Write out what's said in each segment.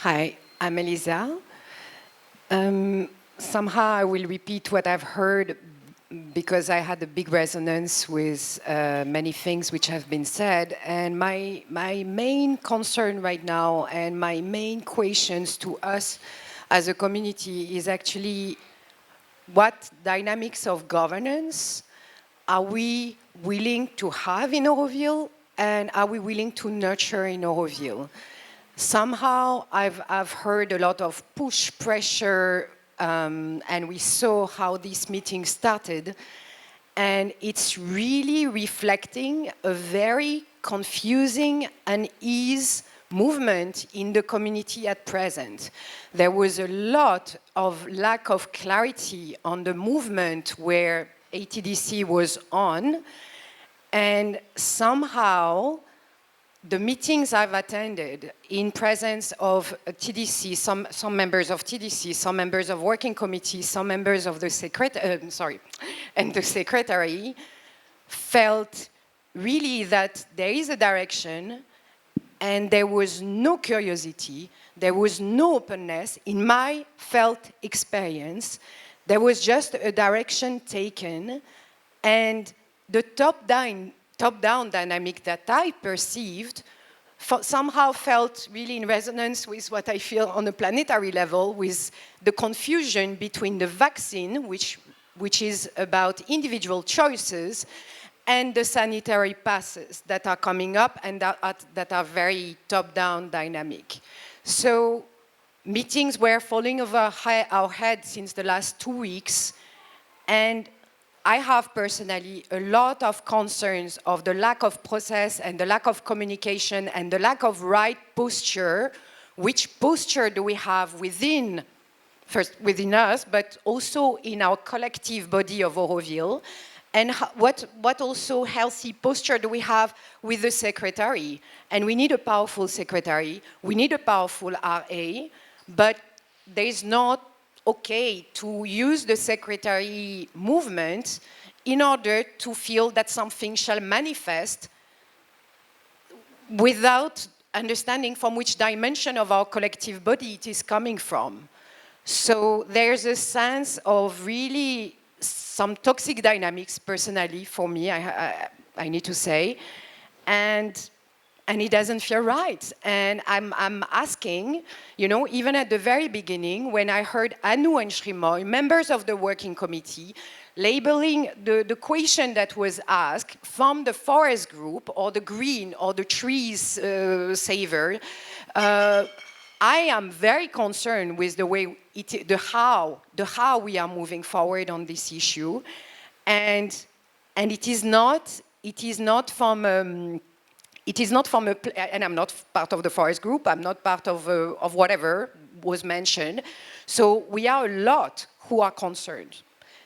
Hi, I'm Elisa. Somehow I will repeat what I've heard because I had a big resonance with many things which have been said. And my main concern right now and my main questions to us as a community is actually what dynamics of governance are we willing to have in Auroville, and are we willing to nurture in Auroville? Somehow I've heard a lot of push pressure, and we saw how this meeting started, and it's really reflecting a very confusing unease movement in the community at present. There was a lot of lack of clarity on the movement where ATDC was on, and somehow the meetings I've attended in presence of TDC, some members of TDC, some members of working committees, some members of the and the secretary, felt really that there is a direction and there was no curiosity, there was no openness. In my felt experience, there was just a direction taken, and the top-down dynamic that I perceived somehow felt really in resonance with what I feel on a planetary level, with the confusion between the vaccine, which is about individual choices, and the sanitary passes that are coming up and that are very top-down dynamic. So meetings were falling over our heads since the last 2 weeks, and I have personally a lot of concerns of the lack of process and the lack of communication and the lack of right posture. Which posture do we have within us, but also in our collective body of Auroville? And what also healthy posture do we have with the secretary? And we need a powerful secretary, we need a powerful RA, but there's not okay to use the secretary movement in order to feel that something shall manifest without understanding from which dimension of our collective body it is coming from. So there's a sense of really some toxic dynamics, personally, for me, I need to say, and it doesn't feel right. And I'm asking, even at the very beginning, when I heard Anu and Shrimoy, members of the working committee, labeling the question that was asked from the forest group or the green or the trees saver, I am very concerned with the way the how we are moving forward on this issue, and it is not from and I'm not part of the forest group. I'm not part of whatever was mentioned. So we are a lot who are concerned.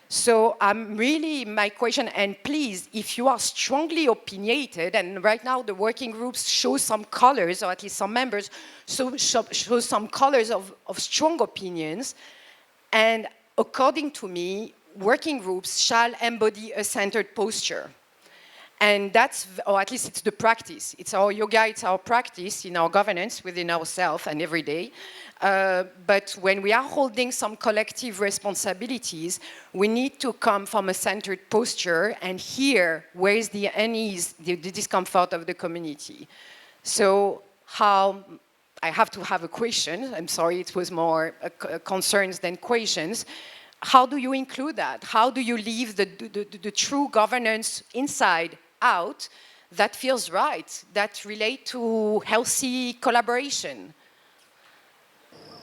So my question, and please, if you are strongly opinionated, and right now the working groups show some colors, or at least some members show some colors of strong opinions, and according to me, working groups shall embody a centered posture. And that's, or at least it's the practice. It's our yoga, it's our practice in our governance within ourselves and every day. But when we are holding some collective responsibilities, we need to come from a centered posture and hear where is the unease, the discomfort of the community. So I have to have a question. I'm sorry, it was more concerns than questions. How do you include that? How do you leave the true governance inside out that feels right, that relate to healthy collaboration?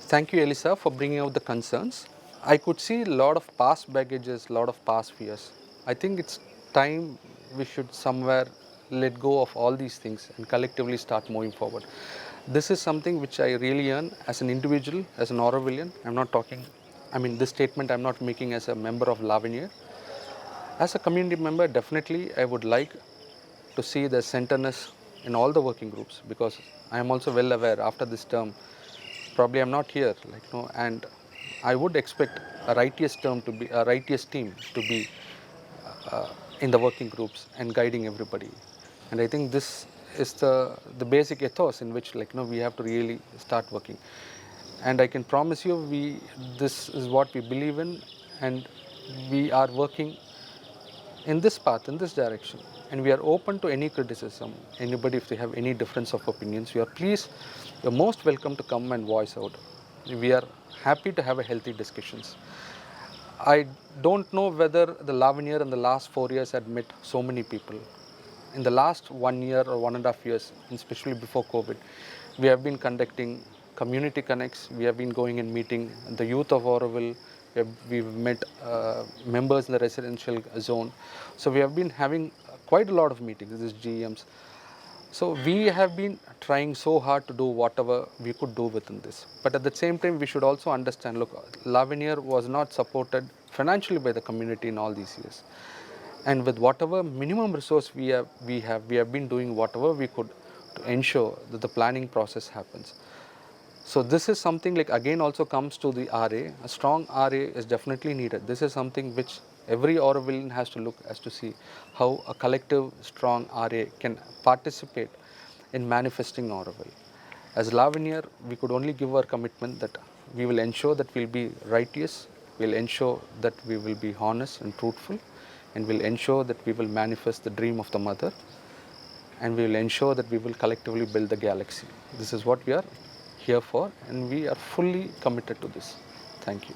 Thank you, Elisa, for bringing out the concerns. I could see a lot of past baggages, a lot of past fears. I think it's time we should somewhere let go of all these things and collectively start moving forward. This is something which I really earn as an individual, as an Aurovillian. This statement I'm not making as a member of Lavinier. As a community member, definitely I would like to see the centerness in all the working groups, because I am also well aware after this term, probably I'm not here, and I would expect a righteous team to be in the working groups and guiding everybody. And I think this is the basic ethos in which we have to really start working. And I can promise you, this is what we believe in, and we are working in this path, in this direction. And we are open to any criticism. Anybody, if they have any difference of opinions, you're most welcome to come and voice out. We are happy to have a healthy discussions. I don't know whether the Lavinier in the last 4 years had met so many people. In the last 1 year or 1.5 years, especially before COVID, we have been conducting community connects. We have been going and meeting the youth of Auroville. We've met members in the residential zone. So we have been having quite a lot of meetings, these GMs. So we have been trying so hard to do whatever we could do within this. But at the same time, we should also understand, look, Lavinier was not supported financially by the community in all these years. And with whatever minimum resource we have been doing whatever we could to ensure that the planning process happens. So this is something like again also comes to the RA. A strong RA is definitely needed. This is something which every Aurovillian has to look as to see how a collective strong RA can participate in manifesting Auroville. As Lavinier, we could only give our commitment that we will ensure that we'll be righteous, we'll ensure that we will be honest and truthful, and we'll ensure that we will manifest the dream of the mother, and we will ensure that we will collectively build the galaxy. This is what we are here for, and we are fully committed to this. Thank you.